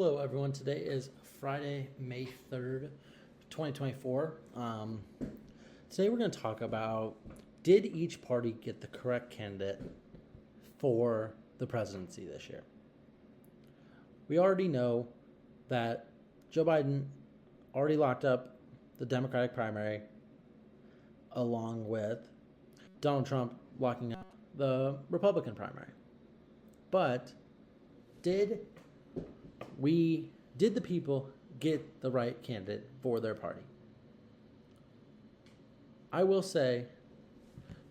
Hello, everyone. Today is Friday, May 3rd, 2024. Today we're going to talk about, did each party get the correct candidate for the presidency this year? We already know that Joe Biden already locked up the Democratic primary, along with Donald Trump locking up the Republican primary. But did the people get the right candidate for their party? I will say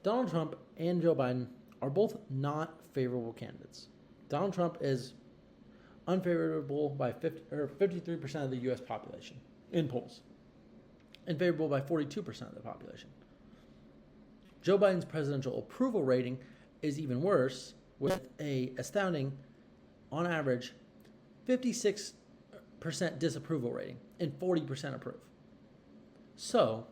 Donald Trump and Joe Biden are both not favorable candidates. Donald Trump is unfavorable by 53% of the U.S. population in polls, and favorable by 42% of the population. Joe Biden's presidential approval rating is even worse, with a astounding, on average, 56% disapproval rating and 40% approve. So,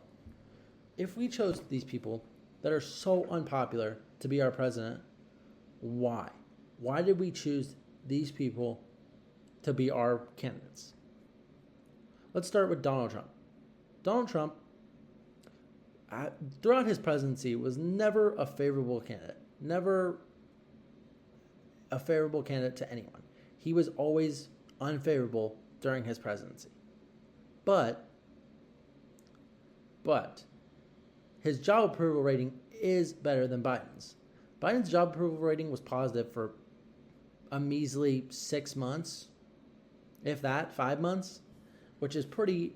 if we chose these people that are so unpopular to be our president, why? Why did we choose these people to be our candidates? Let's start with Donald Trump. Donald Trump, throughout his presidency, was never a favorable candidate. Never a favorable candidate to anyone. He was always unfavorable during his presidency. But his job approval rating is better than Biden's. Biden's job approval rating was positive for a measly 6 months, if that, 5 months, which is pretty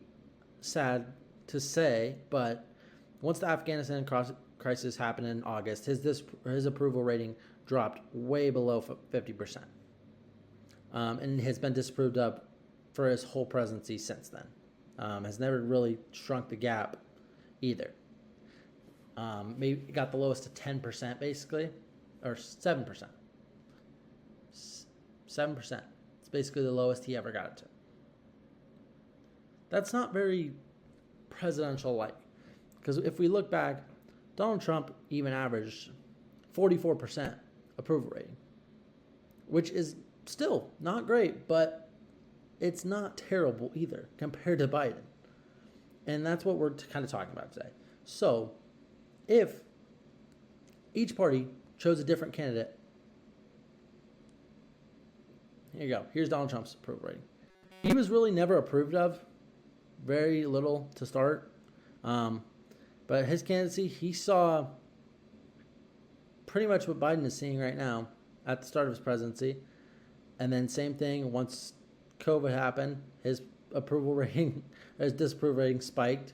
sad to say, but once the Afghanistan crisis happened in August, his approval rating dropped way below 50%. And has been disapproved of for his whole presidency since then. Has never really shrunk the gap either. Maybe got the lowest to 10% basically, or 7%. 7%. It's basically the lowest he ever got it to. That's not very presidential-like, because if we look back, Donald Trump even averaged 44% approval rating, which is still not great, but it's not terrible either compared to Biden. And that's what we're kind of talking about today. So, if each party chose a different candidate, here you go. Here's Donald Trump's approval rating. He was really never approved of, very little to start. But his candidacy, he saw pretty much what Biden is seeing right now at the start of his presidency. And then same thing once COVID happened, his approval rating, his disapproval rating spiked.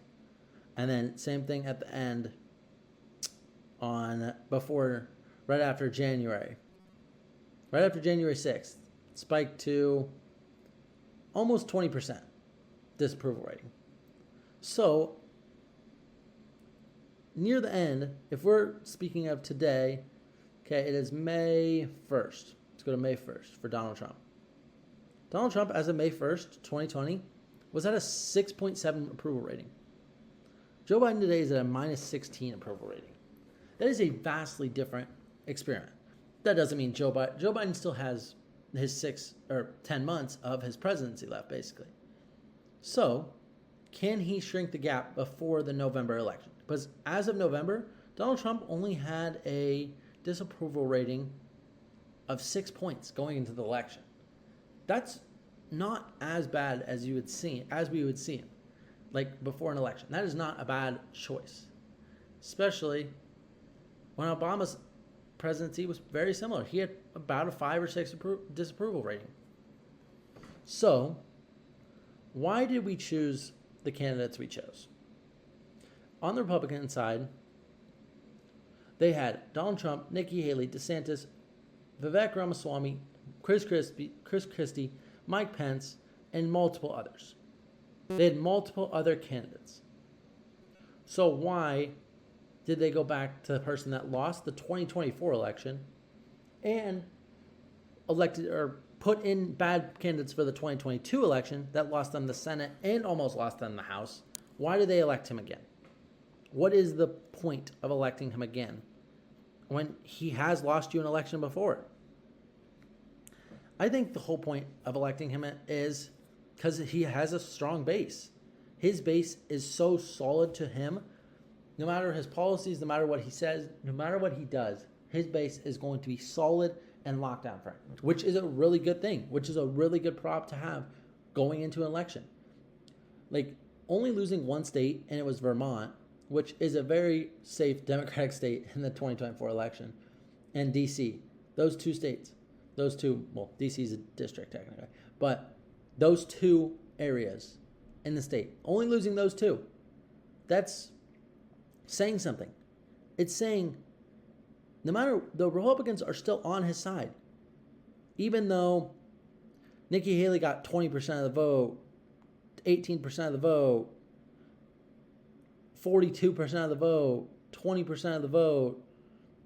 And then same thing at the end right after January 6th, spiked to almost 20% disapproval rating. So near the end, if we're speaking of today, okay, it is May 1st. Let's go to May 1st for Donald Trump. Donald Trump, as of May 1st, 2020, was at a 6.7 approval rating. Joe Biden today is at a minus 16 approval rating. That is a vastly different experiment. That doesn't mean Joe Biden still has his 6 or 10 months of his presidency left, basically. So, can he shrink the gap before the November election? Because as of November, Donald Trump only had a disapproval rating of 6 points going into the election. That's not as bad as we would see him, like before an election. That is not a bad choice, especially when Obama's presidency was very similar. He had about a 5 or 6 disapproval rating. So, why did we choose the candidates we chose? On the Republican side, they had Donald Trump, Nikki Haley, DeSantis, Vivek Ramaswamy, Chris Christie, Mike Pence, and multiple others. They had multiple other candidates. So why did they go back to the person that lost the 2024 election and elected or put in bad candidates for the 2022 election that lost them the Senate and almost lost them the House? Why did they elect him again? What is the point of electing him again when he has lost you an election before? I think the whole point of electing him is because he has a strong base. His base is so solid to him. No matter his policies, no matter what he says, no matter what he does, his base is going to be solid and locked down for him, which is a really good thing, which is a really good prop to have going into an election. Like, only losing one state, and it was Vermont, which is a very safe Democratic state in the 2024 election, and D.C. Those two states. Those two, well, D.C. is a district technically, but those two areas in the state, only losing those two, that's saying something. It's saying no matter, the Republicans are still on his side. Even though Nikki Haley got 20% of the vote, 18% of the vote, 42% of the vote, 20% of the vote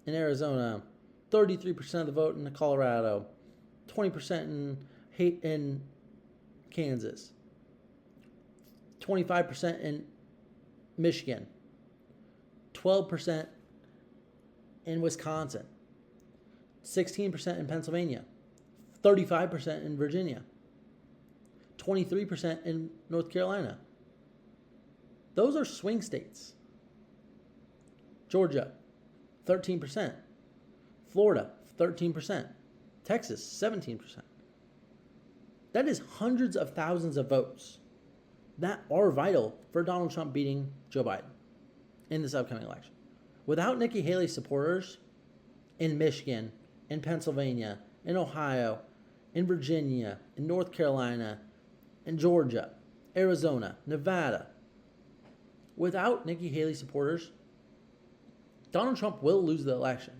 in Arizona, 33% of the vote in Colorado, 20% in Kansas, 25% in Michigan, 12% in Wisconsin, 16% in Pennsylvania, 35% in Virginia, 23% in North Carolina. Those are swing states. Georgia, 13%. Florida, 13%. Texas, 17%. That is hundreds of thousands of votes that are vital for Donald Trump beating Joe Biden in this upcoming election. Without Nikki Haley's supporters in Michigan, in Pennsylvania, in Ohio, in Virginia, in North Carolina, in Georgia, Arizona, Nevada, without Nikki Haley's supporters, Donald Trump will lose the election.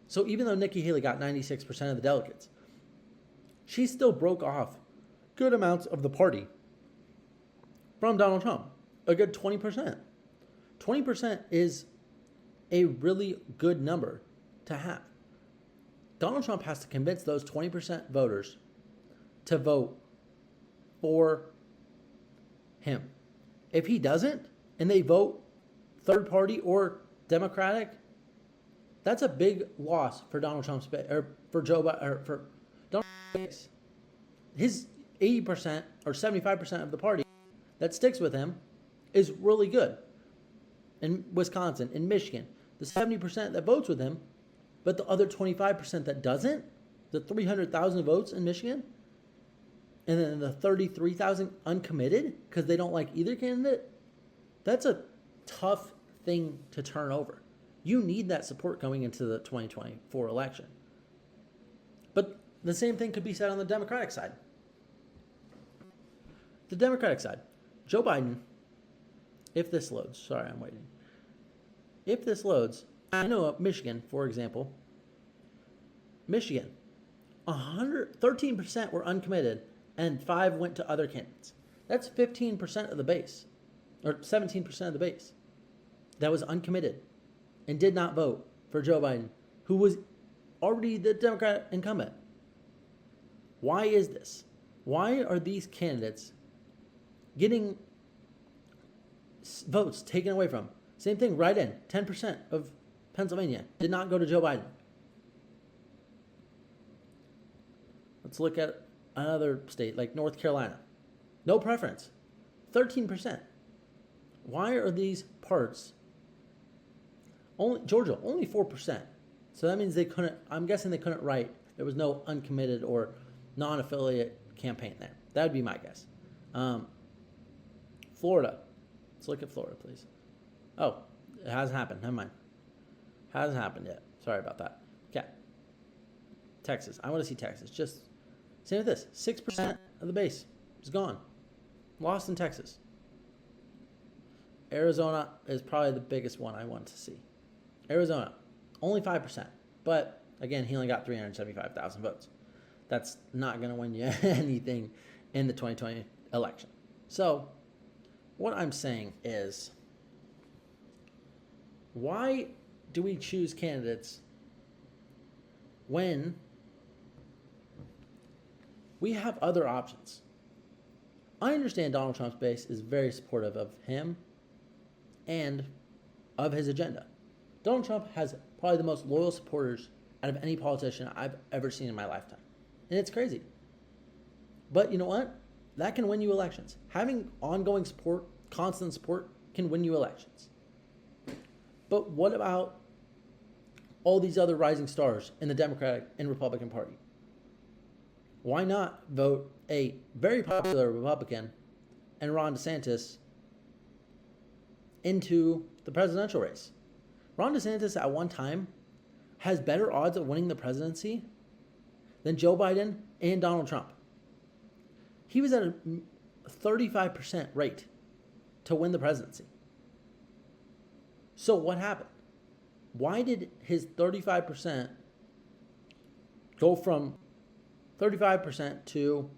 So even though Nikki Haley got 96% of the delegates, she still broke off good amounts of the party from Donald Trump, a good 20%. 20% is a really good number to have. Donald Trump has to convince those 20% voters to vote for him. If he doesn't, and they vote third party or Democratic, that's a big loss for Donald Trump's base, or for Joe Biden, or for Donald Trump's base. His 80% or 75% of the party that sticks with him is really good. In Wisconsin, in Michigan, the 70% that votes with him, but the other 25% that doesn't, the 300,000 votes in Michigan, and then the 33,000 uncommitted because they don't like either candidate, that's a tough thing to turn over. You need that support going into the 2024 election. But the same thing could be said on the Democratic side. The Democratic side, Joe Biden, if this loads, sorry, I'm waiting. If this loads, I know Michigan, for example, Michigan, 13% were uncommitted and 5 went to other candidates. That's 15% of the base, or 17% of the base that was uncommitted and did not vote for Joe Biden, who was already the Democrat incumbent. Why is this? Why are these candidates getting votes taken away from? Same thing, right in. 10% of Pennsylvania did not go to Joe Biden. Let's look at another state like North Carolina. No preference. 13%. Why are these parts only Georgia, only 4%. So that means I'm guessing they couldn't write. There was no uncommitted or non-affiliate campaign there. That would be my guess. Florida. Let's look at Florida, please. Oh, it hasn't happened. Never mind. Hasn't happened yet. Sorry about that. Okay. Texas. I want to see Texas. Just same with this. 6% of the base is gone. Lost in Texas. Arizona is probably the biggest one I want to see. Arizona, only 5%. But, again, he only got 375,000 votes. That's not going to win you anything in the 2020 election. So, what I'm saying is, why do we choose candidates when we have other options? I understand Donald Trump's base is very supportive of him and of his agenda. Donald Trump has probably the most loyal supporters out of any politician I've ever seen in my lifetime. And it's crazy. But you know what? That can win you elections. Having ongoing support, constant support, can win you elections. But what about all these other rising stars in the Democratic and Republican Party? Why not vote a very popular Republican and Ron DeSantis into the presidential race? Ron DeSantis at one time has better odds of winning the presidency than Joe Biden and Donald Trump. He was at a 35% rate to win the presidency. So what happened? Why did his 35% go from 35% to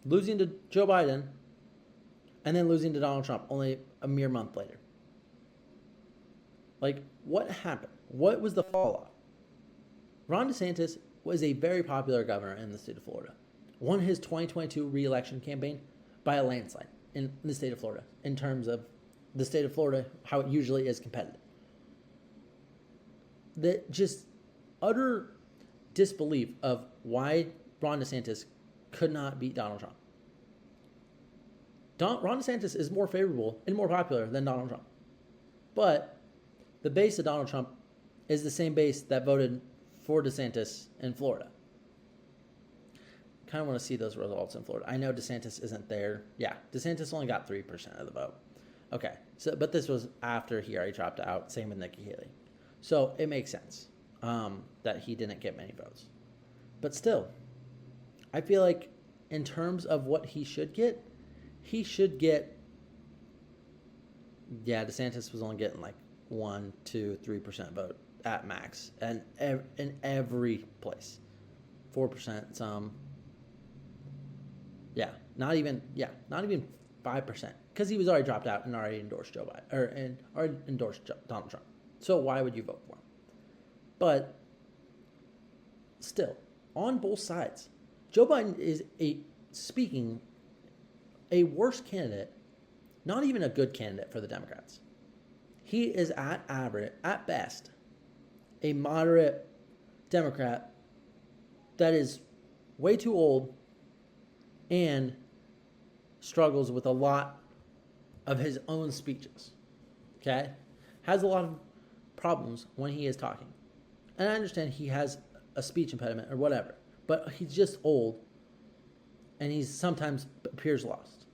losing to Joe Biden and then losing to Donald Trump only a mere month later? Like, what happened? What was the fall off? Ron DeSantis was a very popular governor in the state of Florida. Won his 2022 re-election campaign by a landslide in the state of Florida, in terms of the state of Florida, how it usually is competitive. That just utter disbelief of why Ron DeSantis could not beat Donald Trump. Ron DeSantis is more favorable and more popular than Donald Trump. But the base of Donald Trump is the same base that voted for DeSantis in Florida. Kind of want to see those results in Florida. I know DeSantis isn't there. Yeah, DeSantis only got 3% of the vote. Okay, but this was after he already dropped out. Same with Nikki Haley. So it makes sense that he didn't get many votes. But still, I feel like in terms of what he should get, DeSantis was only getting like 1, 2, 3% vote at max, and in every place, 4% some. Not even 5%, because he was already dropped out and already endorsed Joe Biden already endorsed Donald Trump. So why would you vote for him? But still, on both sides, Joe Biden is a worse candidate, not even a good candidate for the Democrats. He is at best, a moderate Democrat that is way too old and struggles with a lot of his own speeches. Okay? Has a lot of problems when he is talking. And I understand he has a speech impediment or whatever, but he's just old and he sometimes appears lost.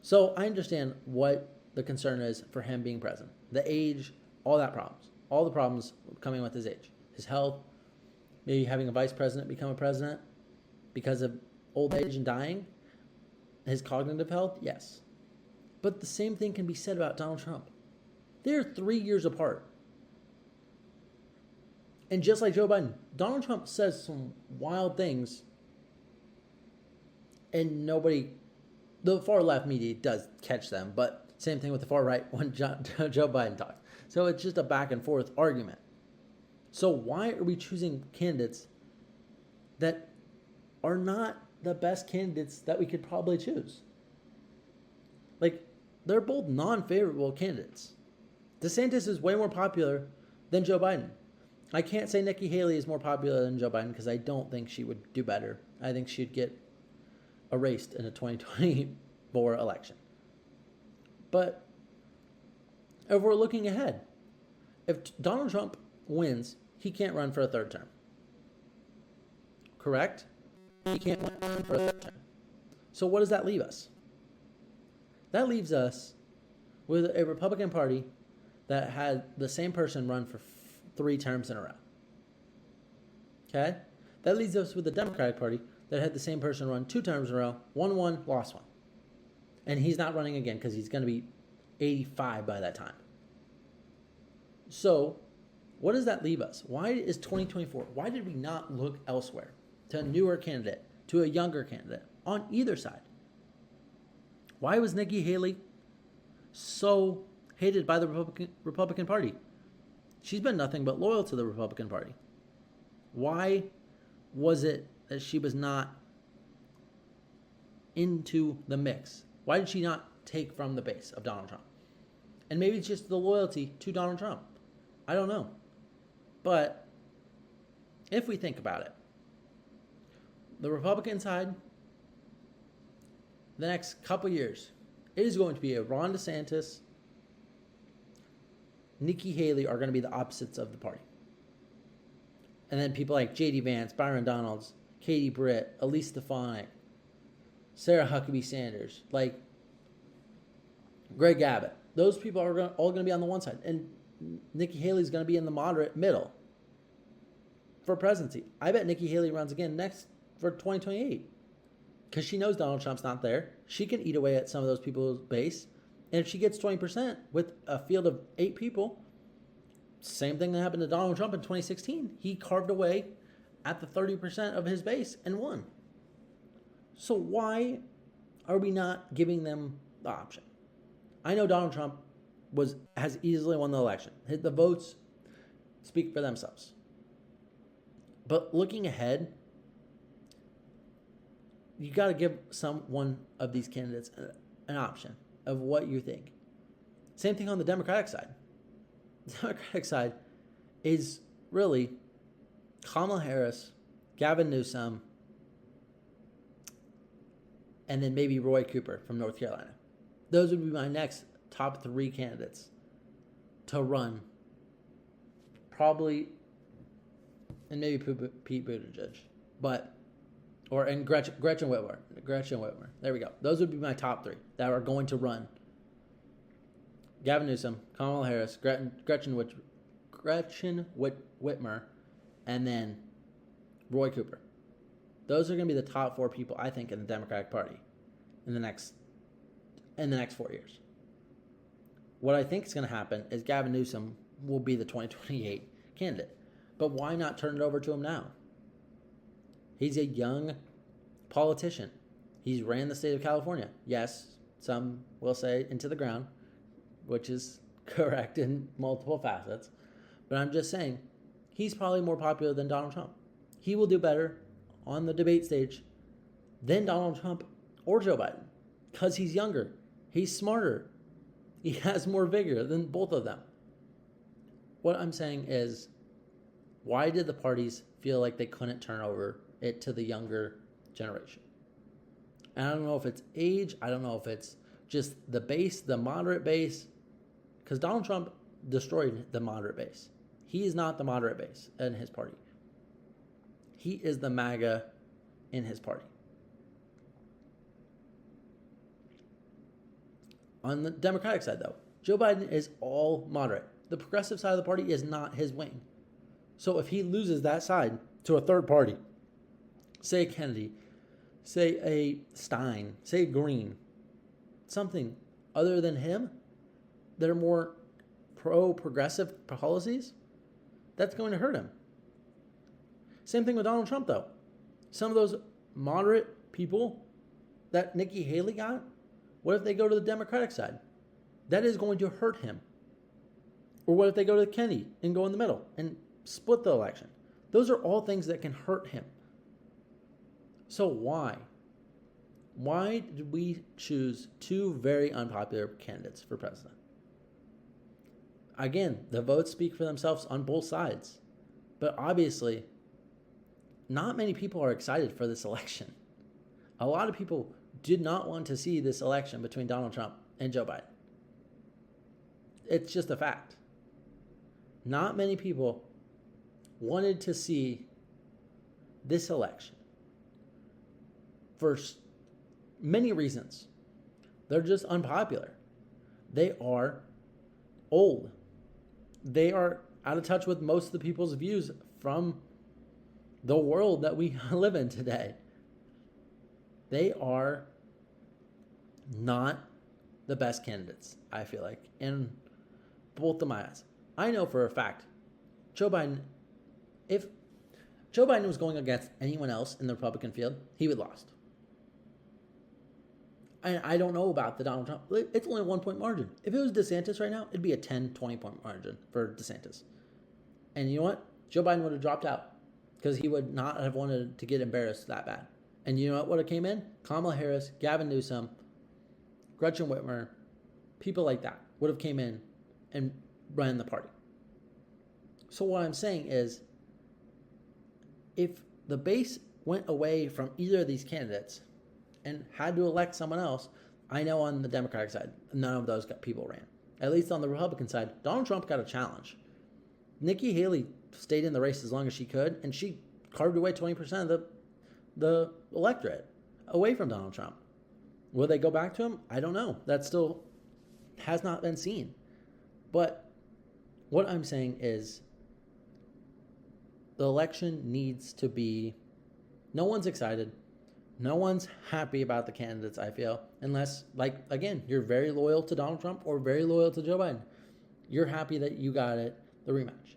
So I understand what the concern is for him being president. The age, all the problems coming with his age. His health, maybe having a vice president become a president because of old age and dying. His cognitive health, yes. But the same thing can be said about Donald Trump. They're 3 years apart. And just like Joe Biden, Donald Trump says some wild things, and the far left media does catch them, but same thing with the far right when Joe Biden talks. So it's just a back and forth argument. So why are we choosing candidates that are not the best candidates that we could probably choose? Like, they're both non-favorable candidates. DeSantis is way more popular than Joe Biden. I can't say Nikki Haley is more popular than Joe Biden because I don't think she would do better. I think she'd get erased in a 2024 election. But if we're looking ahead, if Donald Trump wins, he can't run for a third term. Correct? He can't run for a third term. So what does that leave us? That leaves us with a Republican Party that had the same person run for 3 terms in a row. Okay? That leaves us with the Democratic Party that had the same person run 2 terms in a row, won one, lost one. And he's not running again because he's going to be 85 by that time. So, what does that leave us? Why is 2024? Why did we not look elsewhere to a newer candidate, to a younger candidate on either side? Why was Nikki Haley so hated by the Republican Party? She's been nothing but loyal to the Republican Party. Why was it that she was not into the mix? Why did she not take from the base of Donald Trump? And maybe it's just the loyalty to Donald Trump. I don't know. But if we think about it, the Republican side, the next couple years, it is going to be a Ron DeSantis, Nikki Haley are going to be the opposites of the party. And then people like J.D. Vance, Byron Donalds, Katie Britt, Elise Stefanik, Sarah Huckabee Sanders, like Greg Abbott. Those people are all going to be on the one side. And Nikki Haley's going to be in the moderate middle for presidency. I bet Nikki Haley runs again next for 2028 because she knows Donald Trump's not there. She can eat away at some of those people's base. And if she gets 20% with a field of 8 people, same thing that happened to Donald Trump in 2016. He carved away at the 30% of his base and won. So why are we not giving them the option? I know Donald Trump has easily won the election. The votes speak for themselves. But looking ahead, you got to give one of these candidates an option of what you think. Same thing on the Democratic side. The Democratic side is really Kamala Harris, Gavin Newsom, and then maybe Roy Cooper from North Carolina. Those would be my next top 3 candidates to run. Probably, and maybe Pete Buttigieg, and Gretchen Whitmer. Gretchen Whitmer. There we go. Those would be my top 3 that are going to run. Gavin Newsom, Kamala Harris, Gretchen Whitmer, and then Roy Cooper. Those are going to be the top 4 people, I think, in the Democratic Party in the next 4 years. What I think is going to happen is Gavin Newsom will be the 2028 candidate. But why not turn it over to him now? He's a young politician. He's ran the state of California. Yes, some will say into the ground, which is correct in multiple facets. But I'm just saying, he's probably more popular than Donald Trump. He will do better on the debate stage than Donald Trump or Joe Biden because he's younger. He's smarter. He has more vigor than both of them. What I'm saying is, why did the parties feel like they couldn't turn over it to the younger generation? And I don't know if it's age. I don't know if it's just the base, the moderate base, because Donald Trump destroyed the moderate base. He is not the moderate base in his party. He is the MAGA in his party. On the Democratic side, though, Joe Biden is all moderate. The progressive side of the party is not his wing. So if he loses that side to a third party, say a Kennedy, say a Stein, say a Green, something other than him that are more pro-progressive policies, that's going to hurt him. Same thing with Donald Trump, though. Some of those moderate people that Nikki Haley got, what if they go to the Democratic side? That is going to hurt him. Or what if they go to Kennedy and go in the middle and split the election? Those are all things that can hurt him. So why? Why did we choose 2 very unpopular candidates for president? Again, the votes speak for themselves on both sides. But obviously, not many people are excited for this election. A lot of people did not want to see this election between Donald Trump and Joe Biden. It's just a fact. Not many people wanted to see this election for many reasons. They're just unpopular. They are old. They are out of touch with most of the people's views from the world that we live in today. They are not the best candidates, I feel like, in both of my eyes. I know for a fact, Joe Biden, if Joe Biden was going against anyone else in the Republican field, he would have lost. And I don't know about the Donald Trump. It's only a 1-point margin. If it was DeSantis right now, it'd be a 10, 20-point margin for DeSantis. And you know what? Joe Biden would have dropped out because he would not have wanted to get embarrassed that bad. And you know what would have came in? Kamala Harris, Gavin Newsom, Gretchen Whitmer, people like that would have came in and ran the party. So what I'm saying is, if the base went away from either of these candidates and had to elect someone else, I know on the Democratic side, none of those people ran. At least on the Republican side, Donald Trump got a challenge. Nikki Haley stayed in the race as long as she could, and she carved away 20% of the electorate away from Donald Trump. Will they go back to him? I don't know. That still has not been seen. But what I'm saying is the election needs to be, no one's excited. No one's happy about the candidates, I feel, unless, like, again, you're very loyal to Donald Trump or very loyal to Joe Biden. You're happy that you got it, the rematch.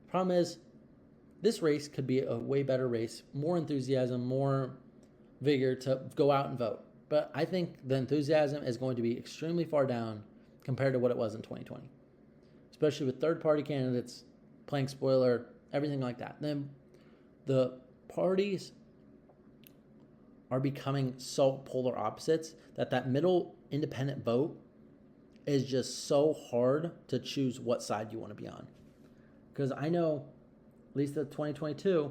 Problem is, this race could be a way better race, more enthusiasm, more vigor to go out and vote. But I think the enthusiasm is going to be extremely far down compared to what it was in 2020, especially with third-party candidates playing spoiler, everything like that. Then the parties are becoming so polar opposites that middle independent vote is just so hard to choose what side you want to be on. Because I know, at least at 2022,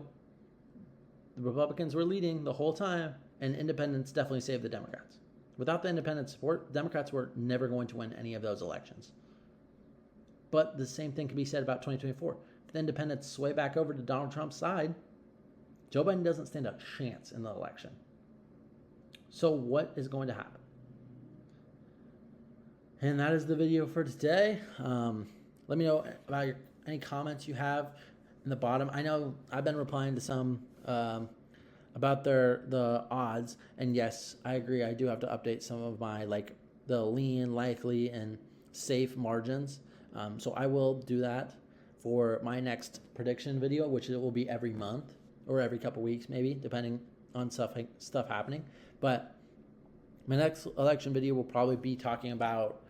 the Republicans were leading the whole time, and independents definitely saved the Democrats. Without the independent support, Democrats were never going to win any of those elections. But the same thing can be said about 2024. If the independents sway back over to Donald Trump's side, Joe Biden doesn't stand a chance in the election. So what is going to happen? And that is the video for today. Let me know about any comments you have in the bottom. I know I've been replying to some about the odds, and yes, I agree. I do have to update some of my the lean, likely, and safe margins. So I will do that for my next prediction video, which it will be every month or every couple weeks, maybe, depending on stuff happening. But my next election video will probably be talking about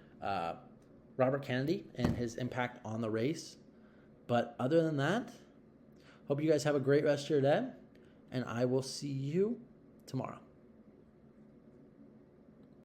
Robert Kennedy and his impact on the race. But other than that, hope you guys have a great rest of your day, and I will see you tomorrow.